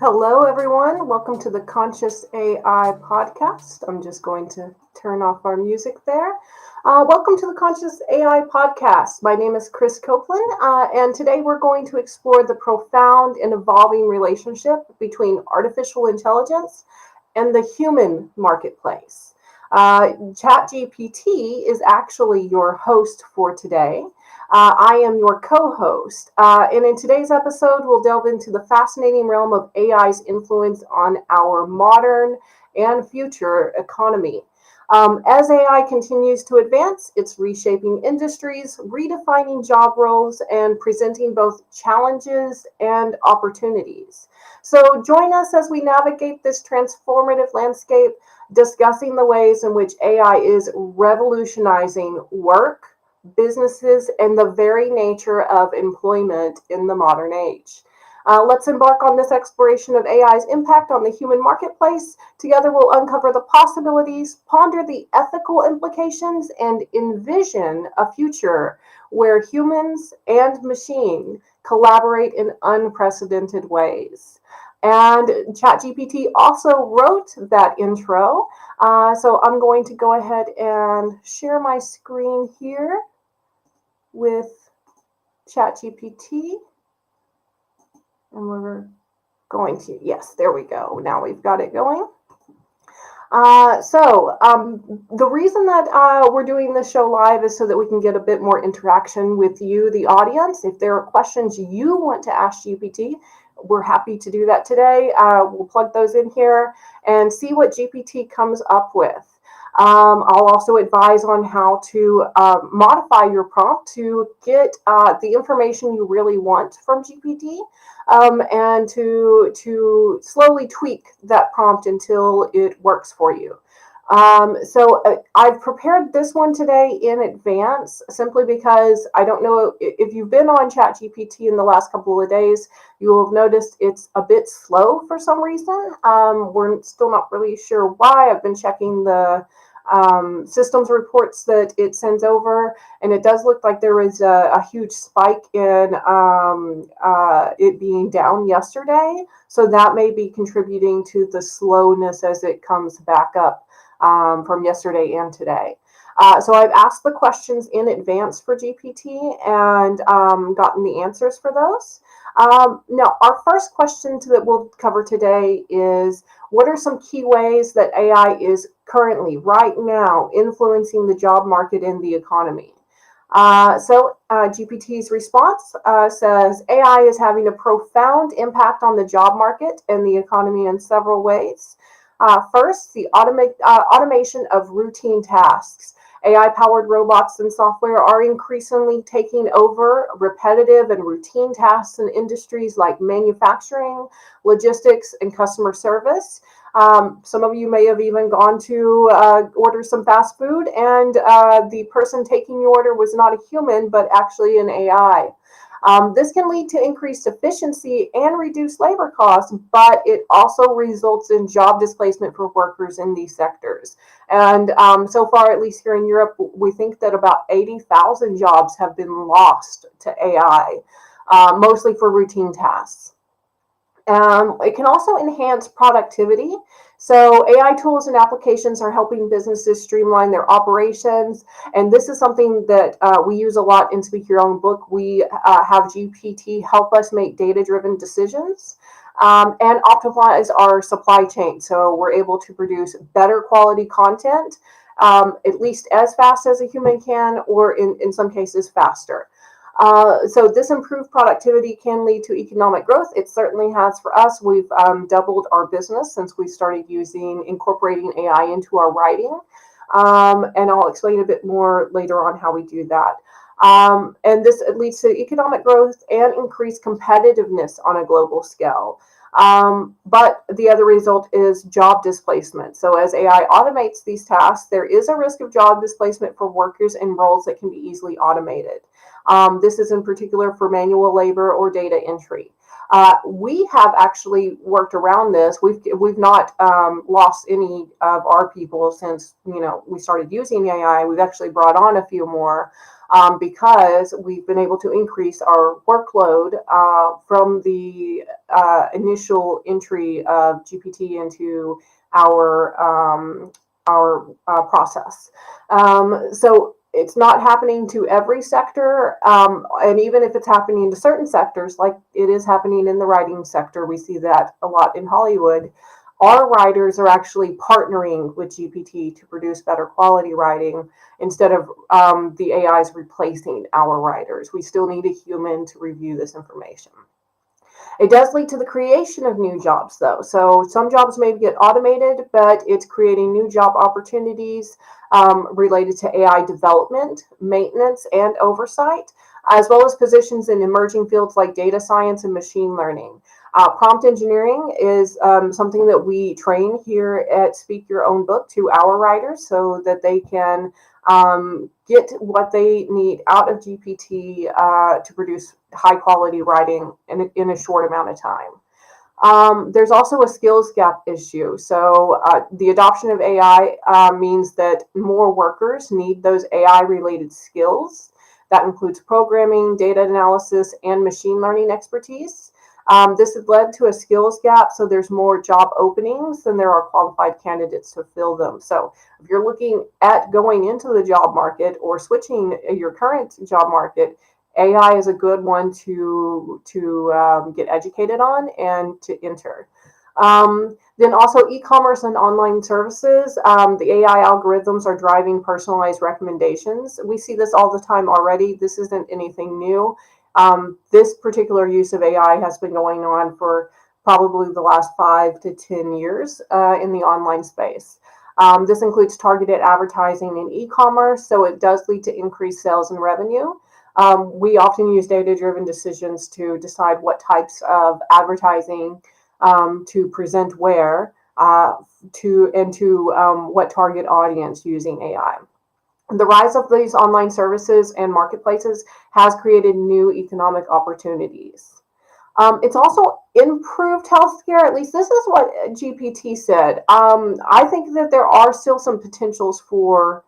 Hello, everyone. Welcome to the Conscious AI podcast. I'm just going to turn off our music there. Welcome to the Conscious AI podcast. My name is Chris Copeland, and today we're going to explore the profound and evolving relationship between artificial intelligence and the human marketplace. ChatGPT is actually your host for today. I am your co-host, and in today's episode, we'll delve into the fascinating realm of AI's influence on our modern and future economy. As AI continues to advance, it's reshaping industries, redefining job roles, and presenting both challenges and opportunities. So join us as we navigate this transformative landscape, discussing the ways in which AI is revolutionizing work, businesses, and the very nature of employment in the modern age. Let's embark on this exploration of AI's impact on the human marketplace. Together, we'll uncover the possibilities, ponder the ethical implications, and envision a future where humans and machine collaborate in unprecedented ways. And ChatGPT also wrote that intro. So I'm going to go ahead and share my screen here with ChatGPT. And we're going to, yes, there we go. Now we've got it going. The reason that we're doing this show live is so that we can get a bit more interaction with you, the audience. If there are questions you want to ask GPT, we're happy to do that today. We'll plug those in here and see what GPT comes up with. I'll also advise on how to modify your prompt to get the information you really want from GPT, and to slowly tweak that prompt until it works for you. I've prepared this one today in advance simply because I don't know if you've been on ChatGPT in the last couple of days, you will have noticed it's a bit slow for some reason. We're still not really sure why. I've been checking the systems reports that it sends over, and it does look like there was a huge spike in it being down yesterday. So that may be contributing to the slowness as it comes back up from yesterday and today. So I've asked the questions in advance for GPT and gotten the answers for those. Now, our first question that we'll cover today is, what are some key ways that AI is currently, right now, influencing the job market and the economy? GPT's response says, AI is having a profound impact on the job market and the economy in several ways. First, the automation of routine tasks. AI-powered robots and software are increasingly taking over repetitive and routine tasks in industries like manufacturing, logistics, and customer service. Some of you may have even gone to order some fast food, and the person taking your order was not a human, but actually an AI. This can lead to increased efficiency and reduced labor costs, but it also results in job displacement for workers in these sectors. And so far, at least here in Europe, we think that about 80,000 jobs have been lost to AI, mostly for routine tasks. It can also enhance productivity. So AI tools and applications are helping businesses streamline their operations. And this is something that we use a lot in Speak Your Own Book. We have GPT help us make data-driven decisions and optimize our supply chain. So we're able to produce better quality content, at least as fast as a human can, or in some cases faster. So this improved productivity can lead to economic growth. It certainly has for us. We've doubled our business since we started incorporating AI into our writing. And I'll explain a bit more later on how we do that. And this leads to economic growth and increased competitiveness on a global scale. But the other result is job displacement. So as AI automates these tasks, there is a risk of job displacement for workers in roles that can be easily automated. This is in particular for manual labor or data entry. We have actually worked around this. We've not lost any of our people since we started using AI. We've actually brought on a few more because we've been able to increase our workload from the initial entry of GPT into our process. So it's not happening to every sector, and even if it's happening to certain sectors, like it is happening in the writing sector, we see that a lot in Hollywood. Our writers are actually partnering with GPT to produce better quality writing instead of the AIs replacing our writers. We still need a human to review this information. It does lead to the creation of new jobs, though. So some jobs may get automated, but it's creating new job opportunities related to AI development, maintenance, and oversight, as well as positions in emerging fields like data science and machine learning. Prompt engineering is something that we train here at Speak Your Own Book to our writers so that they can get what they need out of GPT to produce high quality writing in a short amount of time. There's also a skills gap issue. So the adoption of AI means that more workers need those AI related skills. That includes programming, data analysis, and machine learning expertise. This has led to a skills gap, so there's more job openings than there are qualified candidates to fill them. So if you're looking at going into the job market or switching your current job market, AI is a good one to get educated on and to enter. Then also e-commerce and online services. The AI algorithms are driving personalized recommendations. We see this all the time already. This isn't anything new. This particular use of AI has been going on for probably the last 5 to 10 years in the online space. This includes targeted advertising in e-commerce, so it does lead to increased sales and revenue. We often use data-driven decisions to decide what types of advertising to present where to what target audience using AI. The rise of these online services and marketplaces has created new economic opportunities. It's also improved healthcare. At least this is what GPT said. I think that there are still some potentials for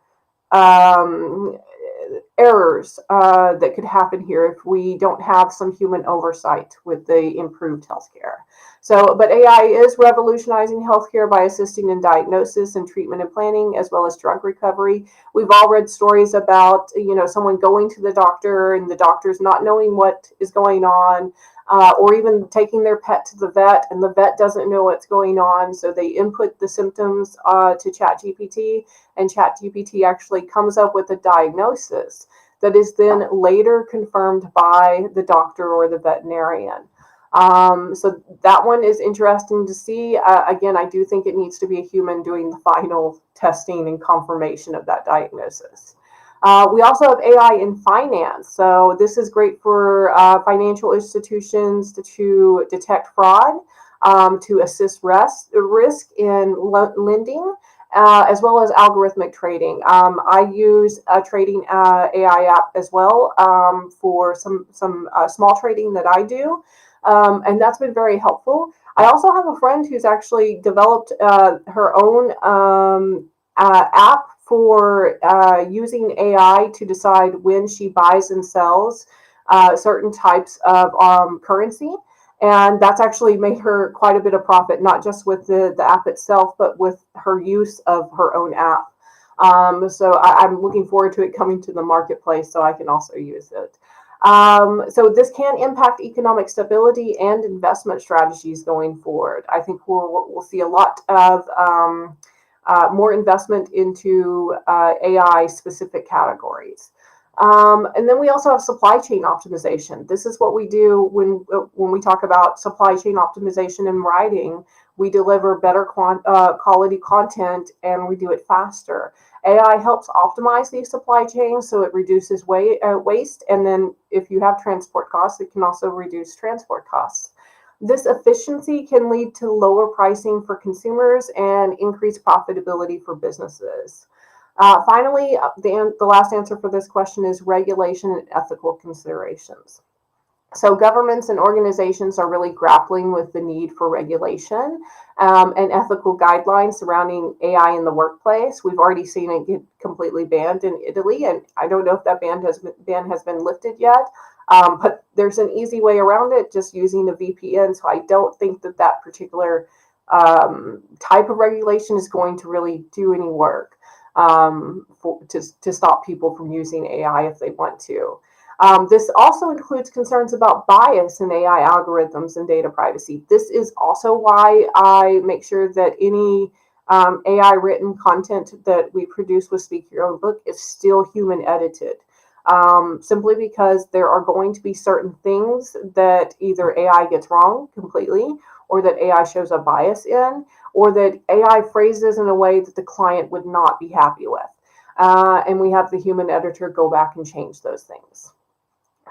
errors that could happen here if we don't have some human oversight with the improved healthcare. So, but AI is revolutionizing healthcare by assisting in diagnosis and treatment and planning, as well as drug recovery. We've all read stories about, someone going to the doctor and the doctors not knowing what is going on, or even taking their pet to the vet and the vet doesn't know what's going on. So they input the symptoms to ChatGPT, and ChatGPT actually comes up with a diagnosis that is then later confirmed by the doctor or the veterinarian. So that one is interesting to see. Again, I do think it needs to be a human doing the final testing and confirmation of that diagnosis. We also have AI in finance. So this is great for financial institutions to detect fraud, to assist risk in lending, as well as algorithmic trading. I use a trading AI app as well for some small trading that I do. And that's been very helpful. I also have a friend who's actually developed her own app for using AI to decide when she buys and sells certain types of currency. And that's actually made her quite a bit of profit, not just with the app itself, but with her use of her own app. So I'm looking forward to it coming to the marketplace so I can also use it. So this can impact economic stability and investment strategies going forward. I think we'll see a lot of more investment into AI specific categories. And then we also have supply chain optimization. This is what we do when we talk about supply chain optimization in writing. We deliver better quality content and we do it faster. AI helps optimize these supply chains so it reduces waste. And then if you have transport costs, it can also reduce transport costs. This efficiency can lead to lower pricing for consumers and increased profitability for businesses. Finally, the last answer for this question is regulation and ethical considerations. So governments and organizations are really grappling with the need for regulation and ethical guidelines surrounding AI in the workplace. We've already seen it get completely banned in Italy, and I don't know if that ban has been lifted yet. But there's an easy way around it, just using a VPN. So I don't think that that particular type of regulation is going to really do any work to stop people from using AI if they want to. This also includes concerns about bias in AI algorithms and data privacy. This is also why I make sure that any AI written content that we produce with Speak Your Own Book is still human edited. Simply because there are going to be certain things that either AI gets wrong completely, or that AI shows a bias in, or that AI phrases in a way that the client would not be happy with. And we have the human editor go back and change those things.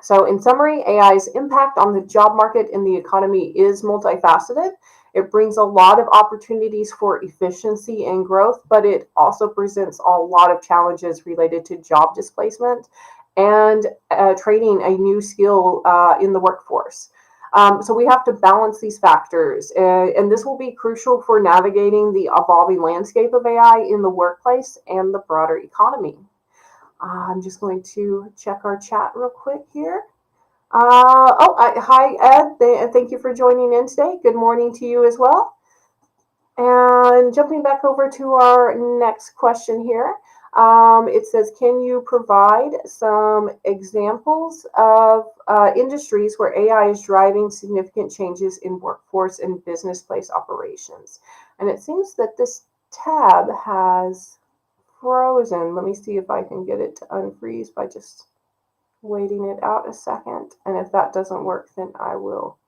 So in summary, AI's impact on the job market and the economy is multifaceted. It brings a lot of opportunities for efficiency and growth, but it also presents a lot of challenges related to job displacement and training a new skill in the workforce. So we have to balance these factors, and this will be crucial for navigating the evolving landscape of AI in the workplace and the broader economy. I'm just going to check our chat real quick here. Hi, Ed. Thank you for joining in today. Good morning to you as well. And jumping back over to our next question here, it says, can you provide some examples of industries where AI is driving significant changes in workforce and business place operations? And it seems that this tab has frozen. Let me see if I can get it to unfreeze by just waiting it out a second. And if that doesn't work, then I will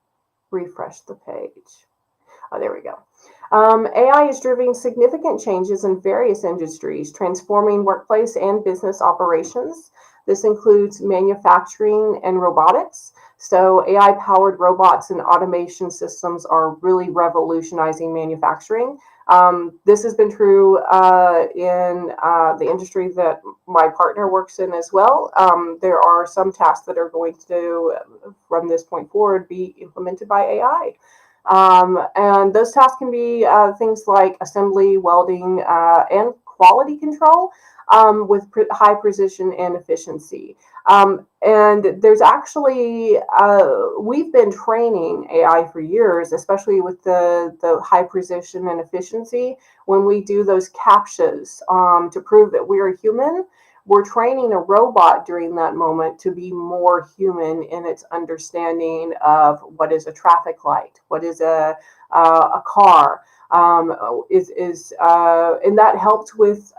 refresh the page. Oh, there we go. AI is driving significant changes in various industries, transforming workplace and business operations. This includes manufacturing and robotics. So AI-powered robots and automation systems are really revolutionizing manufacturing. This has been true in the industry that my partner works in as well. There are some tasks that are going to, from this point forward, be implemented by AI. And those tasks can be things like assembly, welding, and quality control with high precision and efficiency. And there's actually, we've been training AI for years, especially with the high precision and efficiency. When we do those CAPTCHAs to prove that we're human, we're training a robot during that moment to be more human in its understanding of what is a traffic light, what is a car, and that helps with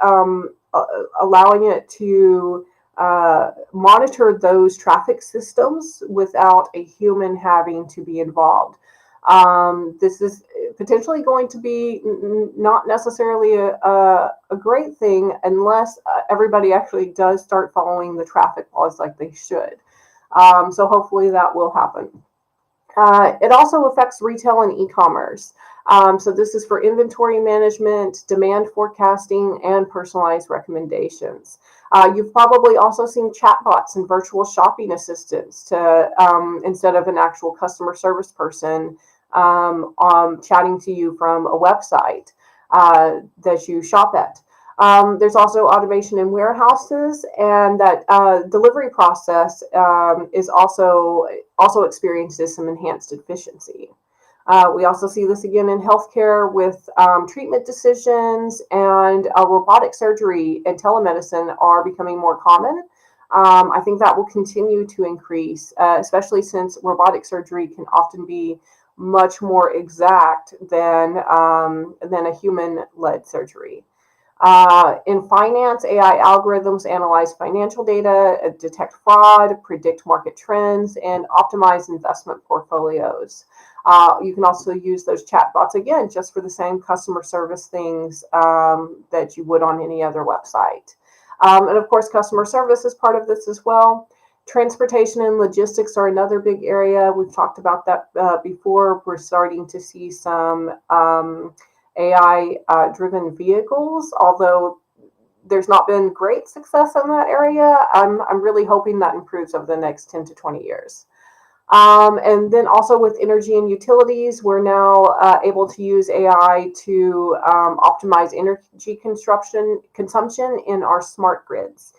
allowing it to monitor those traffic systems without a human having to be involved. This is potentially going to be not necessarily a great thing unless everybody actually does start following the traffic laws like they should. So hopefully that will happen. It also affects retail and e-commerce. So this is for inventory management, demand forecasting, and personalized recommendations. You've probably also seen chatbots and virtual shopping assistants to instead of an actual customer service person chatting to you from a website that you shop at. There's also automation in warehouses, and that delivery process is also experiences some enhanced efficiency. We also see this again in healthcare with treatment decisions, and robotic surgery and telemedicine are becoming more common. I think that will continue to increase, especially since robotic surgery can often be much more exact than a human-led surgery. In finance, AI algorithms analyze financial data, detect fraud, predict market trends, and optimize investment portfolios. You can also use those chatbots again just for the same customer service things that you would on any other website. And of course, customer service is part of this as well. Transportation and logistics are another big area. We've talked about that before. We're starting to see some AI-driven vehicles, although there's not been great success in that area. I'm really hoping that improves over the next 10 to 20 years. And then also with energy and utilities, we're now able to use AI to optimize energy consumption in our smart grids.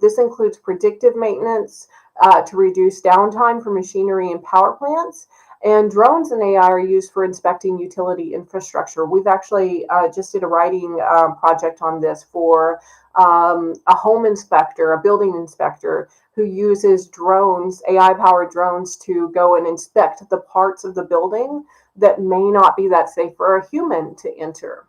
This includes predictive maintenance to reduce downtime for machinery and power plants. And drones and AI are used for inspecting utility infrastructure. We've actually just did a writing project on this for a home inspector, a building inspector, who uses drones, AI powered drones, to go and inspect the parts of the building that may not be that safe for a human to enter.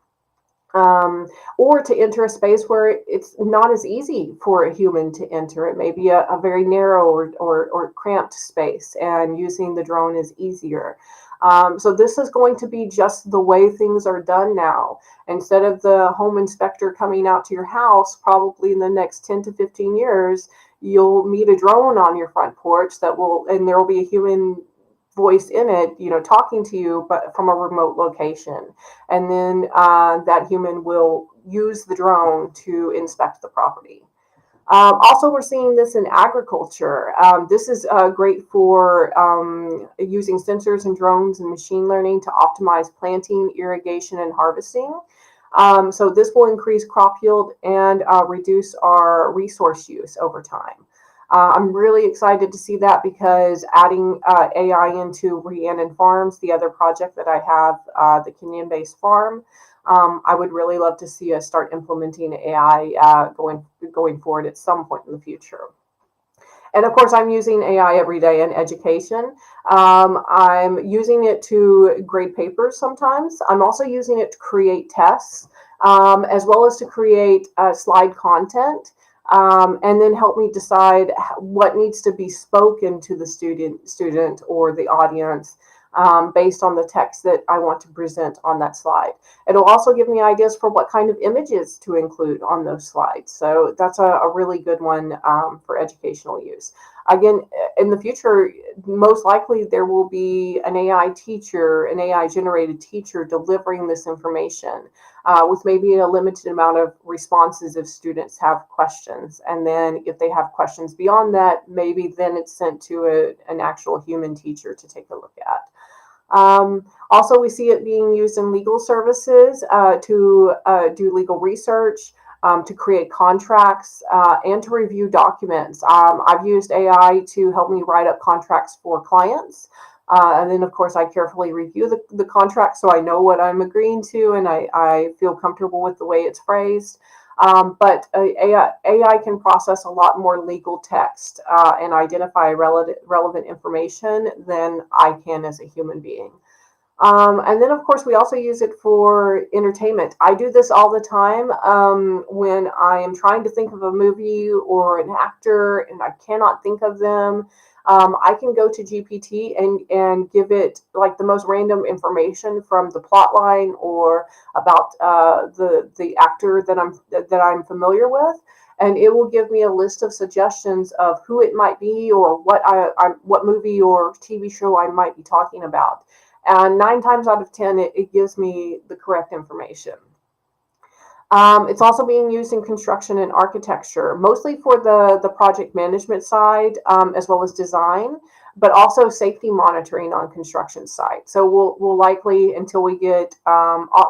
Or to enter a space where it's not as easy for a human to enter. It may be a very narrow or cramped space, and using the drone is easier. So this is going to be just the way things are done now. Instead of the home inspector coming out to your house, probably in the next 10 to 15 years, you'll meet a drone on your front porch and there will be a human voice in it, talking to you, but from a remote location. And then that human will use the drone to inspect the property. Also, we're seeing this in agriculture. This is great for using sensors and drones and machine learning to optimize planting, irrigation, and harvesting. So this will increase crop yield and reduce our resource use over time. I'm really excited to see that, because adding AI into Rhiannon Farms, the other project that I have, the Kenyan-based farm, I would really love to see us start implementing AI going forward at some point in the future. And of course, I'm using AI every day in education. I'm using it to grade papers sometimes. I'm also using it to create tests, as well as to create slide content. And then help me decide what needs to be spoken to the student or the audience, based on the text that I want to present on that slide. It'll also give me ideas for what kind of images to include on those slides. So that's a really good one for educational use. Again, in the future, most likely there will be an AI teacher, an AI generated teacher, delivering this information with maybe a limited amount of responses if students have questions. And then if they have questions beyond that, maybe then it's sent to an actual human teacher to take a look at. Also, we see it being used in legal services to do legal research, to create contracts, and to review documents. I've used AI to help me write up contracts for clients. And then, of course, I carefully review the contract so I know what I'm agreeing to, and I feel comfortable with the way it's phrased. But AI can process a lot more legal text and identify relevant information than I can as a human being. And then, of course, we also use it for entertainment. I do this all the time when I am trying to think of a movie or an actor and I cannot think of them. I can go to GPT and give it like the most random information from the plot line or about the actor that I'm familiar with, and it will give me a list of suggestions of who it might be or what movie or TV show I might be talking about. And 9 times out of 10, it gives me the correct information. It's also being used in construction and architecture, mostly for the project management side, as well as design, but also safety monitoring on construction sites. So we'll likely, until we get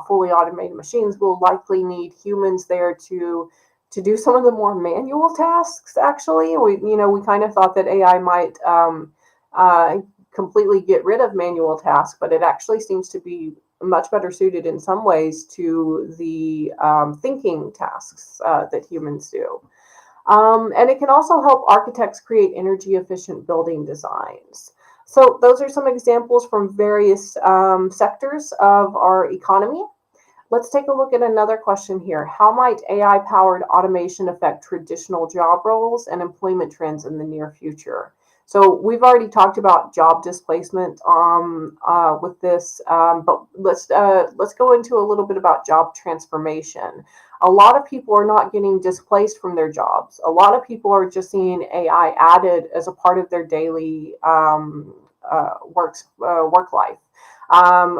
fully automated machines, we'll likely need humans there to do some of the more manual tasks. Actually, we kind of thought that AI might completely get rid of manual tasks, but it actually seems to be much better suited in some ways to the thinking tasks that humans do. And it can also help architects create energy efficient building designs. So those are some examples from various sectors of our economy. Let's take a look at another question here. How might AI powered automation affect traditional job roles and employment trends in the near future? So we've already talked about job displacement with this, but let's go into a little bit about job transformation. A lot of people are not getting displaced from their jobs. A lot of people are just seeing AI added as a part of their daily work life.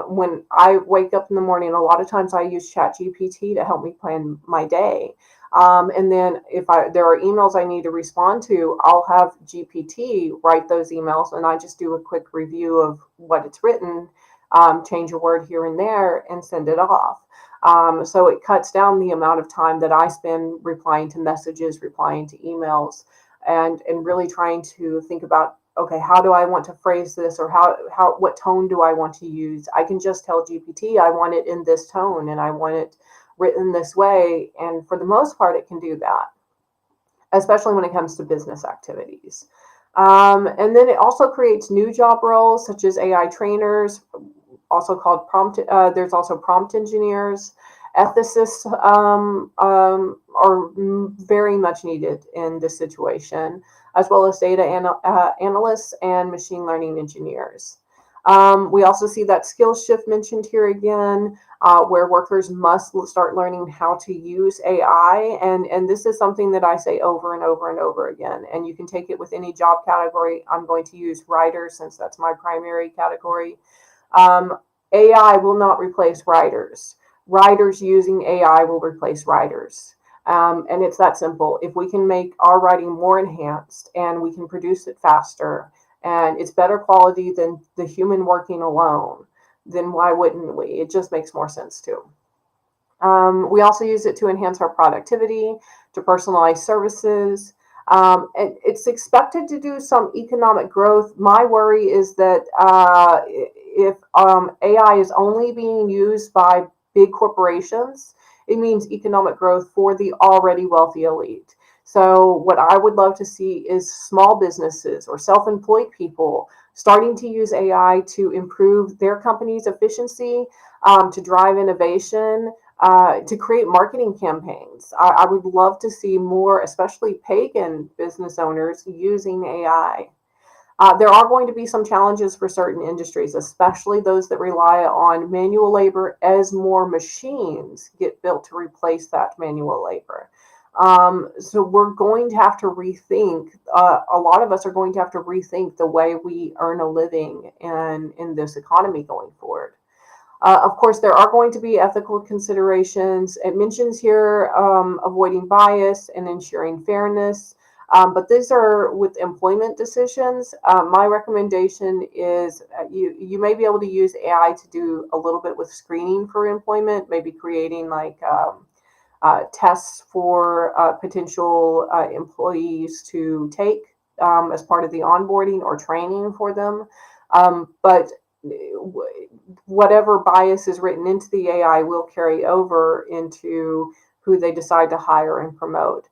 When I wake up in the morning, a lot of times I use ChatGPT to help me plan my day. And then if there are emails I need to respond to, I'll have GPT write those emails, and I just do a quick review of what it's written, change a word here and there, and send it off. So it cuts down the amount of time that I spend replying to messages, replying to emails, and really trying to think about, okay, how do I want to phrase this, or what tone do I want to use? I can just tell GPT I want it in this tone and I want it written this way, and for the most part it can do that, especially when it comes to business activities. And then it also creates new job roles such as AI trainers, also called prompt. There's also prompt engineers. Ethicists are very much needed in this situation, as well as data analysts and machine learning engineers. We also see that skills shift mentioned here again, where workers must start learning how to use AI. And this is something that I say over and over and over again. And you can take it with any job category. I'm going to use writers since that's my primary category. AI will not replace writers. Writers using AI will replace writers. And it's that simple. If we can make our writing more enhanced and we can produce it faster and it's better quality than the human working alone, then why wouldn't we? It just makes more sense too. We also use it to enhance our productivity, to personalize services. And it's expected to do some economic growth. My worry is that if AI is only being used by big corporations, it means economic growth for the already wealthy elite. So what I would love to see is small businesses or self-employed people starting to use AI to improve their company's efficiency, to drive innovation, to create marketing campaigns. I would love to see more, especially pagan business owners, using AI. There are going to be some challenges for certain industries, especially those that rely on manual labor, as more machines get built to replace that manual labor. So we're going to have to rethink, a lot of us are going to have to rethink the way we earn a living in this economy going forward. Of course, there are going to be ethical considerations. It mentions here avoiding bias and ensuring fairness. But these are with employment decisions. My recommendation is you may be able to use AI to do a little bit with screening for employment, maybe creating like tests for potential employees to take as part of the onboarding or training for them. But whatever bias is written into the AI will carry over into who they decide to hire and promote.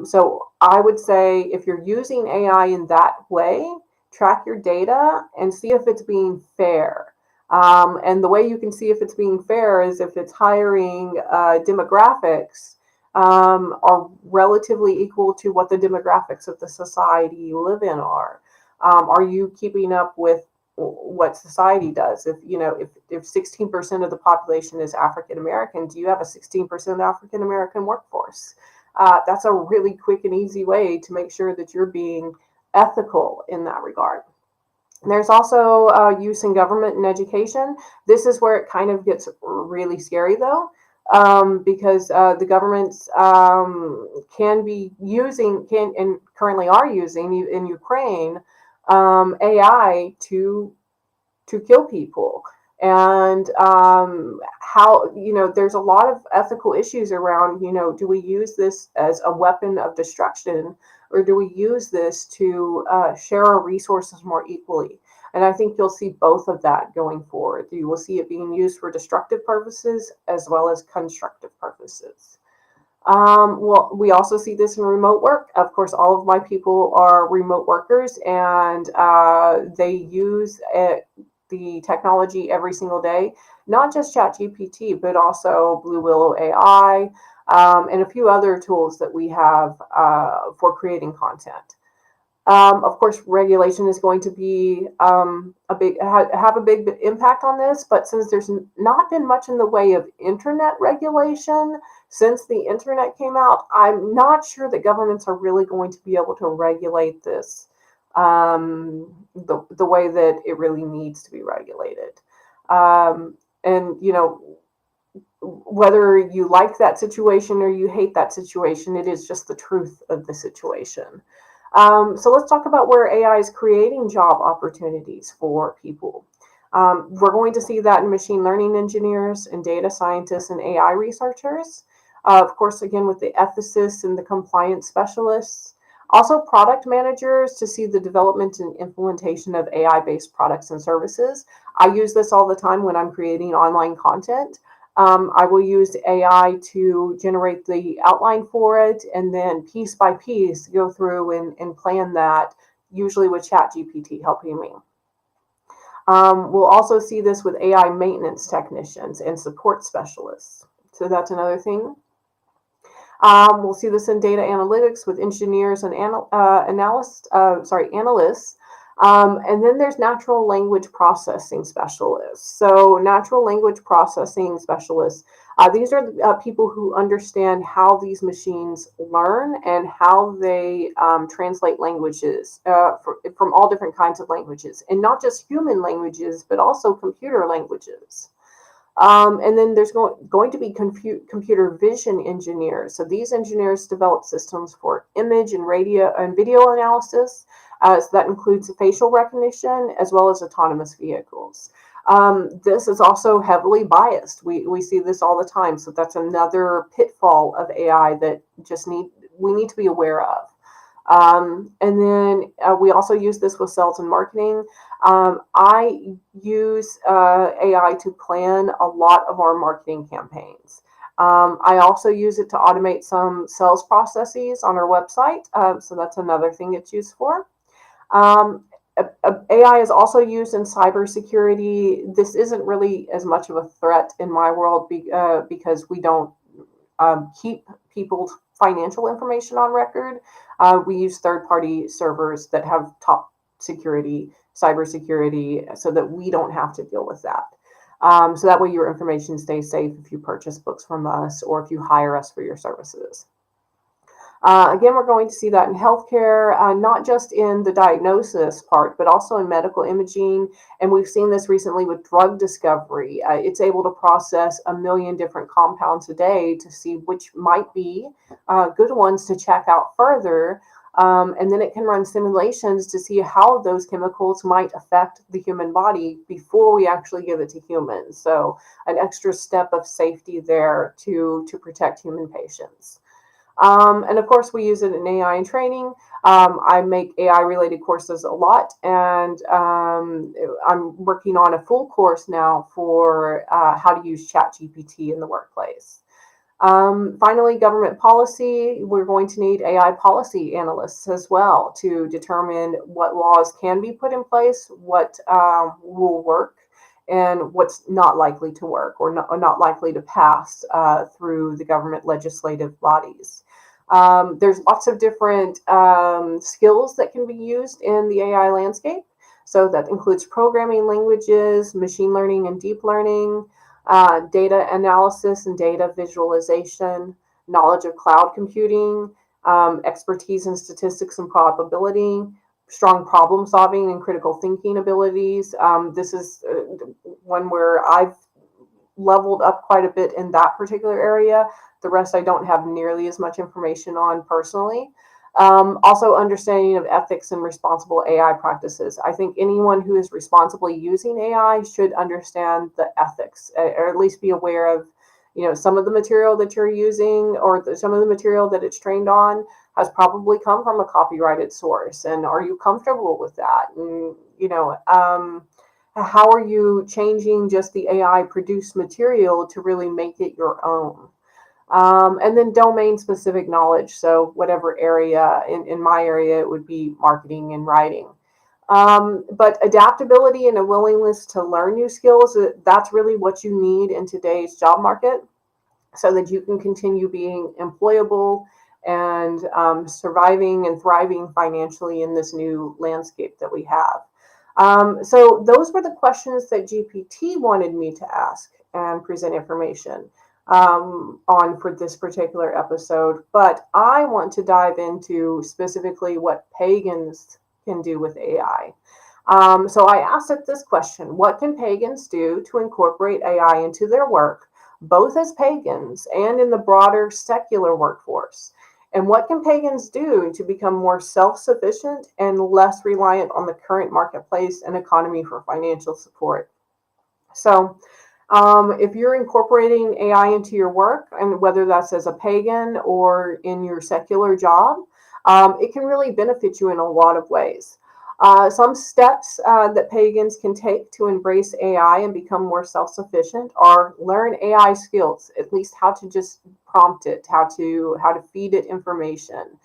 So I would say if you're using AI in that way, track your data and see if it's being fair. And the way you can see if it's being fair is if it's hiring demographics are relatively equal to what the demographics of the society you live in are. Are you keeping up with what society does? If 16% of the population is African American, do you have a 16% African American workforce? That's a really quick and easy way to make sure that you're being ethical in that regard. There's also use in government and education. This is where it kind of gets really scary, though, because the governments and currently are using in Ukraine AI to kill people. And how, there's a lot of ethical issues around, do we use this as a weapon of destruction, or do we use this to share our resources more equally? And I think you'll see both of that going forward. You will see it being used for destructive purposes as well as constructive purposes. Well, we also see this in remote work. Of course, all of my people are remote workers, and they use the technology every single day, not just ChatGPT, but also Blue Willow AI, and a few other tools that we have for creating content. Of course, regulation is going to be have a big impact on this, but since there's not been much in the way of internet regulation since the internet came out, I'm not sure that governments are really going to be able to regulate this the way that it really needs to be regulated. And whether you like that situation or you hate that situation, it is just the truth of the situation. So let's talk about where AI is creating job opportunities for people. We're going to see that in machine learning engineers and data scientists and AI researchers. Of course, again, with the ethicists and the compliance specialists. Also, product managers to see the development and implementation of AI-based products and services. I use this all the time when I'm creating online content. I will use AI to generate the outline for it, and then piece by piece go through and plan that, usually with ChatGPT helping me. We'll also see this with AI maintenance technicians and support specialists. So that's another thing. We'll see this in data analytics with engineers and analysts. And then there's natural language processing specialists. So natural language processing specialists, these are people who understand how these machines learn and how they translate languages from all different kinds of languages, and not just human languages, but also computer languages. And then there's going to be computer vision engineers. So these engineers develop systems for image and video analysis. So that includes facial recognition as well as autonomous vehicles. This is also heavily biased. We see this all the time. So that's another pitfall of AI that we need to be aware of. And then we also use this with sales and marketing. I use AI to plan a lot of our marketing campaigns. I also use it to automate some sales processes on our website. So that's another thing it's used for. AI is also used in cybersecurity. This isn't really as much of a threat in my world because we don't keep people's financial information on record. We use third-party servers that have top security, cybersecurity, so that we don't have to deal with that. So that way your information stays safe if you purchase books from us or if you hire us for your services. Again, we're going to see that in healthcare, not just in the diagnosis part, but also in medical imaging. And we've seen this recently with drug discovery. It's able to process 1 million different compounds a day to see which might be good ones to check out further. And then it can run simulations to see how those chemicals might affect the human body before we actually give it to humans. So an extra step of safety there to protect human patients. And of course, we use it in AI and training. I make AI related courses a lot, and I'm working on a full course now for how to use ChatGPT in the workplace. Finally, government policy. We're going to need AI policy analysts as well to determine what laws can be put in place, what will work, and what's not likely to work or not likely to pass through the government legislative bodies. There's lots of different skills that can be used in the AI landscape. So that includes programming languages, machine learning and deep learning, data analysis and data visualization, knowledge of cloud computing, expertise in statistics and probability, strong problem solving and critical thinking abilities. This is one where I've leveled up quite a bit in that particular area. The rest I don't have nearly as much information on personally. Also, understanding of ethics and responsible AI practices. I think anyone who is responsibly using AI should understand the ethics, or at least be aware of, some of the material that you're using or some of the material that it's trained on has probably come from a copyrighted source. And are you comfortable with that? And, how are you changing just the AI produced material to really make it your own? And then domain specific knowledge. So whatever area, in my area, it would be marketing and writing. But adaptability and a willingness to learn new skills, that's really what you need in today's job market so that you can continue being employable and surviving and thriving financially in this new landscape that we have. So those were the questions that GPT wanted me to ask and present information on for this particular episode. But I want to dive into specifically what pagans can do with AI. So I asked it this question: what can pagans do to incorporate AI into their work, both as pagans and in the broader secular workforce. And what can pagans do to become more self sufficient and less reliant on the current marketplace and economy for financial support? So, if you're incorporating AI into your work, and whether that's as a pagan or in your secular job, it can really benefit you in a lot of ways. Some steps that pagans can take to embrace AI and become more self-sufficient are learn AI skills, at least how to just prompt it, how to feed it information,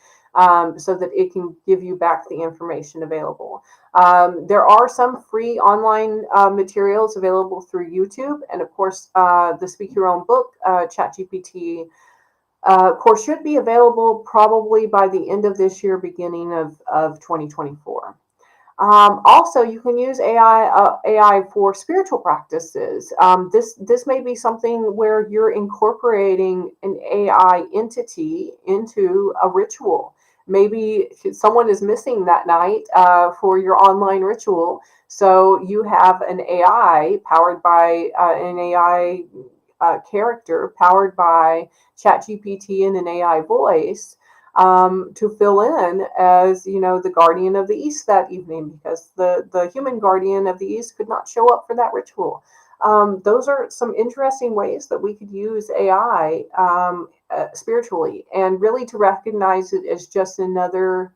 so that it can give you back the information available. There are some free online materials available through YouTube, and of course, the Speak Your Own Book, ChatGPT course should be available probably by the end of this year, beginning of 2024. Also, you can use AI for spiritual practices. This may be something where you're incorporating an AI entity into a ritual. Maybe someone is missing that night for your online ritual, so you have an AI powered by an AI character powered by ChatGPT and an AI voice, to fill in as, the guardian of the East that evening, because the human guardian of the East could not show up for that ritual. Those are some interesting ways that we could use AI spiritually, and really to recognize it as just another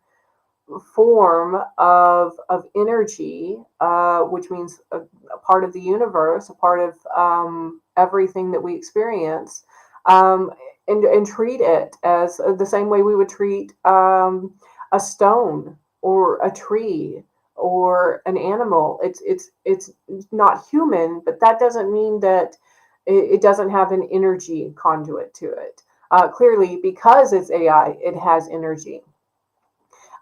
form of energy, which means a part of the universe, a part of everything that we experience, and treat it as the same way we would treat a stone or a tree or an animal. It's not human, but that doesn't mean that it doesn't have an energy conduit to it. Clearly, because it's AI, it has energy.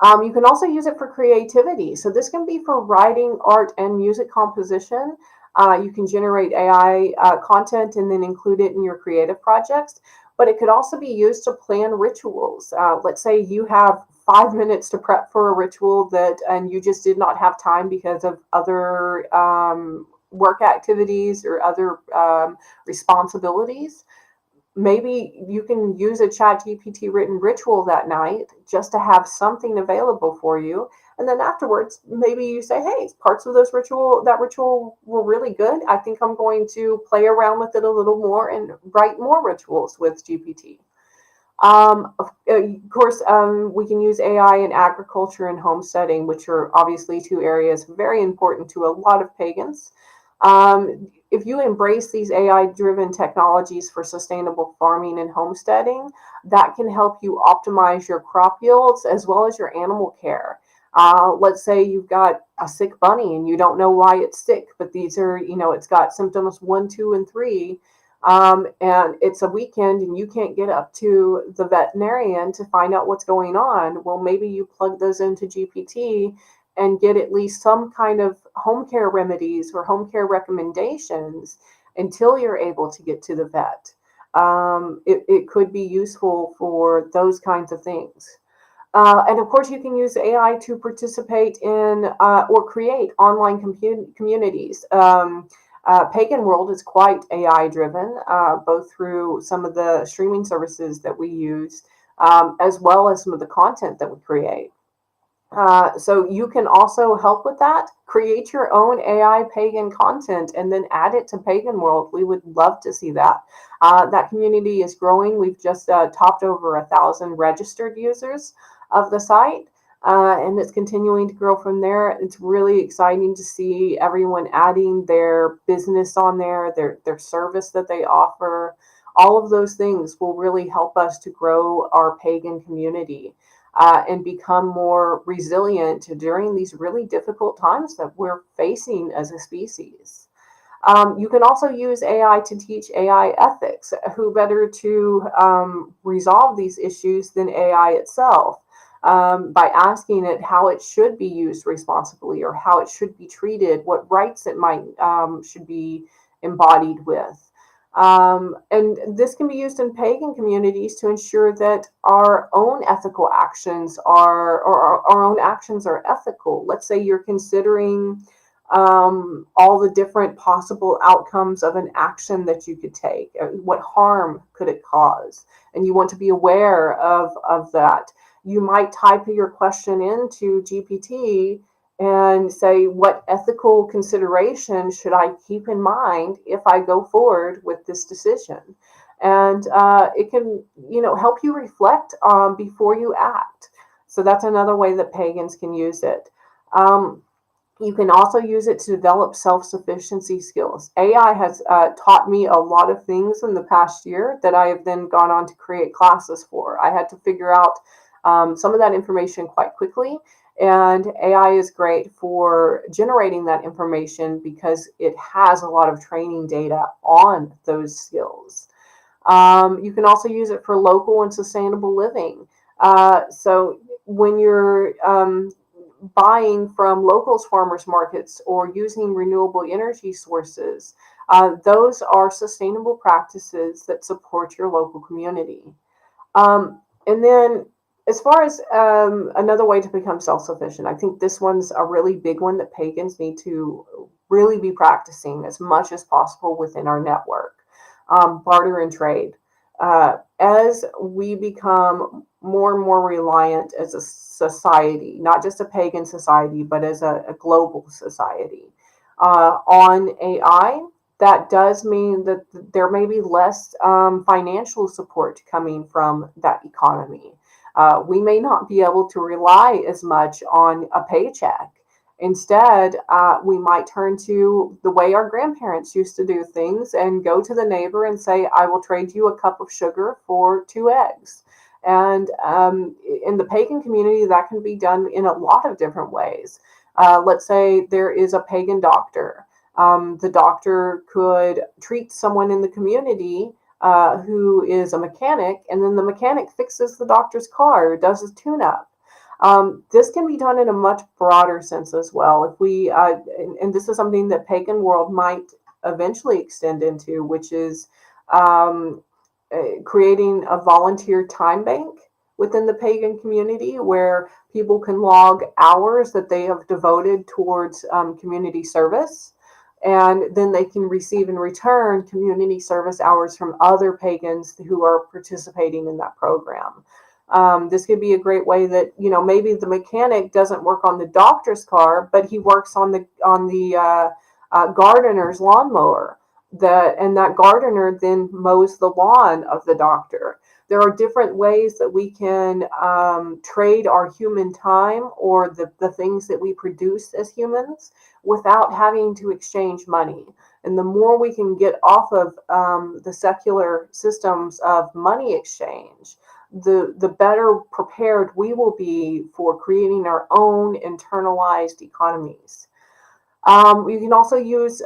You can also use it for creativity. So this can be for writing, art, and music composition. You can generate AI content and then include it in your creative projects. But it could also be used to plan rituals. Let's say you have 5 minutes to prep for a ritual and you just did not have time because of other work activities or other responsibilities. Maybe you can use a ChatGPT written ritual that night just to have something available for you. And then afterwards, maybe you say, hey, parts of that ritual were really good. I think I'm going to play around with it a little more and write more rituals with GPT. Of course, we can use AI in agriculture and homesteading, which are obviously two areas very important to a lot of pagans. If you embrace these AI-driven technologies for sustainable farming and homesteading, that can help you optimize your crop yields as well as your animal care. Let's say you've got a sick bunny and you don't know why it's sick, but these are, it's got symptoms 1, 2, and 3, and it's a weekend and you can't get up to the veterinarian to find out what's going on. Well, maybe you plug those into GPT and get at least some kind of home care remedies or home care recommendations until you're able to get to the vet. It could be useful for those kinds of things. And of course, you can use AI to participate in or create online communities. Pagan World is quite AI driven, both through some of the streaming services that we use, as well as some of the content that we create. So you can also help with that. Create your own AI pagan content and then add it to Pagan World. We would love to see that. That community is growing. We've just topped over 1,000 registered users of the site, and it's continuing to grow from there. It's really exciting to see everyone adding their business on there, their service that they offer. All of those things will really help us to grow our pagan community. And become more resilient during these really difficult times that we're facing as a species. You can also use AI to teach AI ethics. Who better to resolve these issues than AI itself, by asking it how it should be used responsibly or how it should be treated, what rights it might should be embodied with. And this can be used in pagan communities to ensure that our own ethical actions or our own actions are ethical. Let's say you're considering all the different possible outcomes of an action that you could take. What harm could it cause? And you want to be aware of that. You might type your question into GPT and say, what ethical consideration should I keep in mind if I go forward with this decision? And it can, help you reflect before you act. So that's another way that pagans can use it. You can also use it to develop self-sufficiency skills. AI has taught me a lot of things in the past year that I have then gone on to create classes for. I had to figure out some of that information quite quickly, and AI is great for generating that information because it has a lot of training data on those skills. You can also use it for local and sustainable living. So when you're buying from locals farmers markets or using renewable energy sources, those are sustainable practices that support your local community. And then as far as another way to become self-sufficient, I think this one's a really big one that pagans need to really be practicing as much as possible within our network. Barter and trade. As we become more and more reliant as a society, not just a pagan society, but as a global society, on AI, that does mean that there may be less financial support coming from that economy. We may not be able to rely as much on a paycheck. Instead, we might turn to the way our grandparents used to do things and go to the neighbor and say, I will trade you a cup of sugar for 2 eggs. And in the pagan community, that can be done in a lot of different ways. Let's say there is a pagan doctor. The doctor could treat someone in the community who is a mechanic, and then the mechanic fixes the doctor's car, does a tune-up. This can be done in a much broader sense as well. If we, and this is something that pagan world might eventually extend into, which is creating a volunteer time bank within the pagan community where people can log hours that they have devoted towards community service. And then they can receive in return community service hours from other pagans who are participating in that program. This could be a great way that, maybe the mechanic doesn't work on the doctor's car, but he works on the gardener's lawnmower. And that gardener then mows the lawn of the doctor. There are different ways that we can trade our human time or the things that we produce as humans without having to exchange money. And the more we can get off of the secular systems of money exchange, the better prepared we will be for creating our own internalized economies. You can also use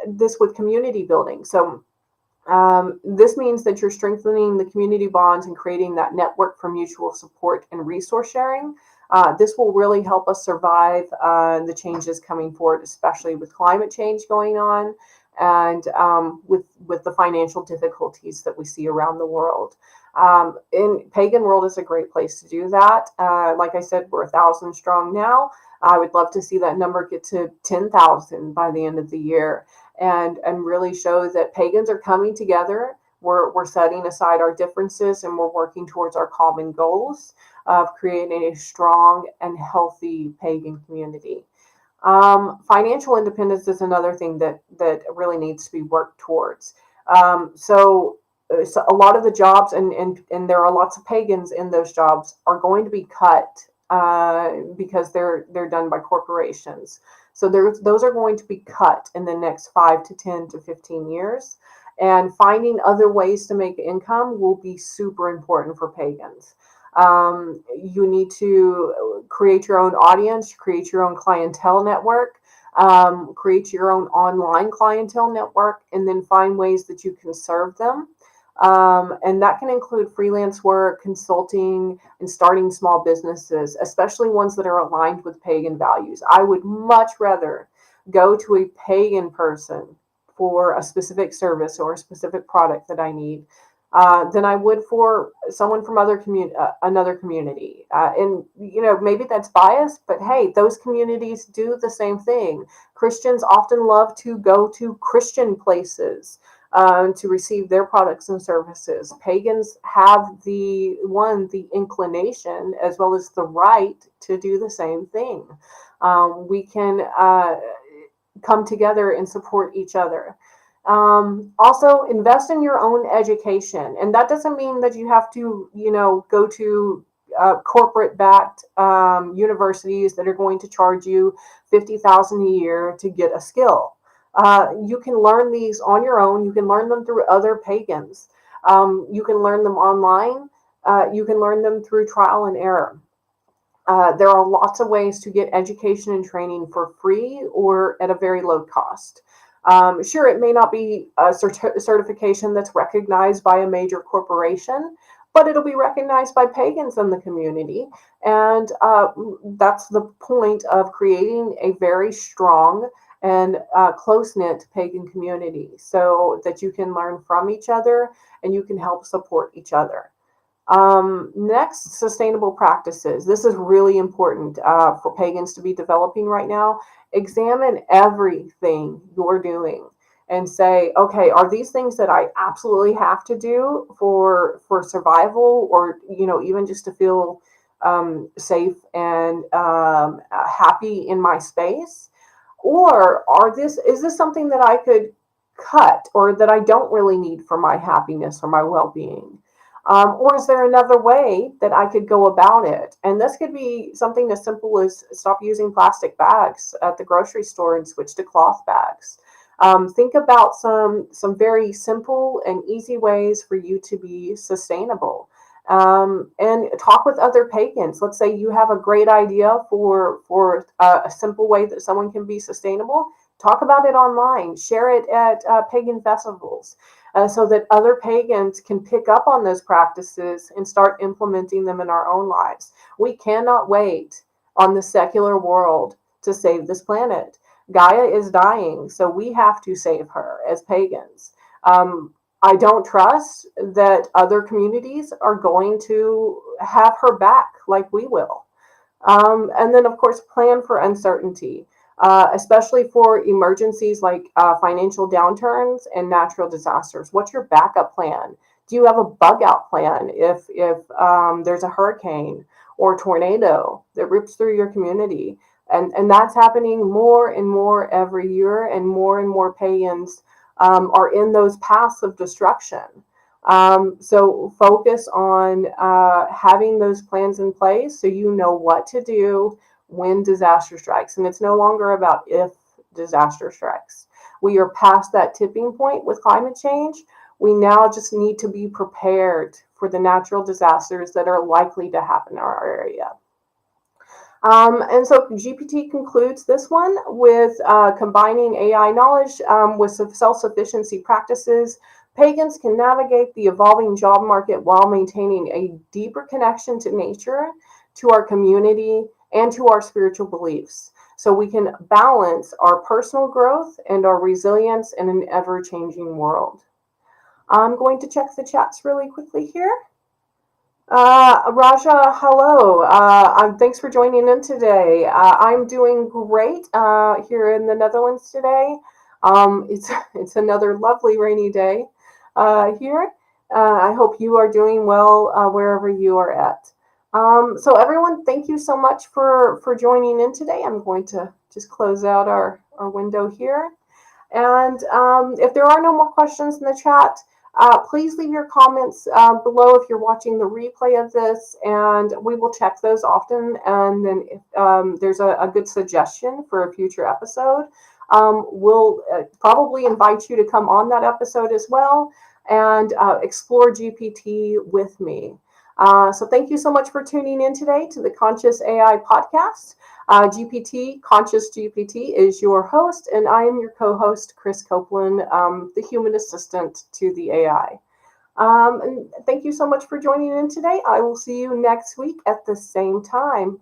this with community building. So this means that you're strengthening the community bonds and creating that network for mutual support and resource sharing. This will really help us survive the changes coming forward, especially with climate change going on and with the financial difficulties that we see around the world. In pagan world is a great place to do that. Like I said, we're 1,000 strong now. I would love to see that number get to 10,000 by the end of the year, and really show that pagans are coming together. We're setting aside our differences and we're working towards our common goals of creating a strong and healthy pagan community. Financial independence is another thing that really needs to be worked towards. So a lot of the jobs, and there are lots of pagans in those jobs, are going to be cut because they're done by corporations. So those are going to be cut in the next 5 to 10 to 15 years. And finding other ways to make income will be super important for pagans. You need to create your own audience, create your own clientele network, create your own online clientele network, and then find ways that you can serve them. And that can include freelance work, consulting, and starting small businesses, especially ones that are aligned with pagan values. I would much rather go to a pagan person for a specific service or a specific product that I need than I would for someone from another community. And maybe that's biased, but hey, those communities do the same thing. Christians often love to go to Christian places to receive their products and services. Pagans have the inclination as well as the right to do the same thing. We can come together and support each other. Also, invest in your own education, and that doesn't mean that you have to, go to corporate-backed universities that are going to charge you $50,000 a year to get a skill. You can learn these on your own. You can learn them through other pagans. You can learn them online. You can learn them through trial and error. There are lots of ways to get education and training for free or at a very low cost. Sure, it may not be a certification that's recognized by a major corporation, but it'll be recognized by pagans in the community. And that's the point of creating a very strong and close-knit pagan community so that you can learn from each other and you can help support each other. Next, sustainable practices. This is really important for pagans to be developing right now. Examine everything you're doing and say, okay, are these things that I absolutely have to do for survival, or even just to feel safe and happy in my space? Or is this something that I could cut or that I don't really need for my happiness or my well-being? Or is there another way that I could go about it? And this could be something as simple as stop using plastic bags at the grocery store and switch to cloth bags. Think about some very simple and easy ways for you to be sustainable. And talk with other pagans. Let's say you have a great idea for a simple way that someone can be sustainable. Talk about it online. Share it at pagan festivals. So that other pagans can pick up on those practices and start implementing them in our own lives. We cannot wait on the secular world to save this planet. Gaia is dying, so we have to save her as pagans. I don't trust that other communities are going to have her back like we will. And then, of course, plan for uncertainty. Especially for emergencies like financial downturns and natural disasters. What's your backup plan? Do you have a bug out plan if there's a hurricane or tornado that rips through your community? And that's happening more and more every year, and more pagans are in those paths of destruction. So focus on having those plans in place so you know what to do when disaster strikes. And it's no longer about if disaster strikes. We are past that tipping point with climate change. We now just need to be prepared for the natural disasters that are likely to happen in our area. And so GPT concludes this one with combining AI knowledge with self-sufficiency practices. Pagans can navigate the evolving job market while maintaining a deeper connection to nature, to our community, and to our spiritual beliefs. So we can balance our personal growth and our resilience in an ever-changing world. I'm going to check the chats really quickly here. Raja, hello. Thanks for joining in today. I'm doing great here in the Netherlands today. It's another lovely rainy day here. I hope you are doing well wherever you are at. So everyone, thank you so much for joining in today. I'm going to just close out our window here. And if there are no more questions in the chat, please leave your comments below if you're watching the replay of this, and we will check those often. And then if there's a good suggestion for a future episode, we'll probably invite you to come on that episode as well and explore GPT with me. So thank you so much for tuning in today to the Conscious AI podcast. Conscious GPT is your host, and I am your co-host, Chris Copeland, the human assistant to the AI. And thank you so much for joining in today. I will see you next week at the same time.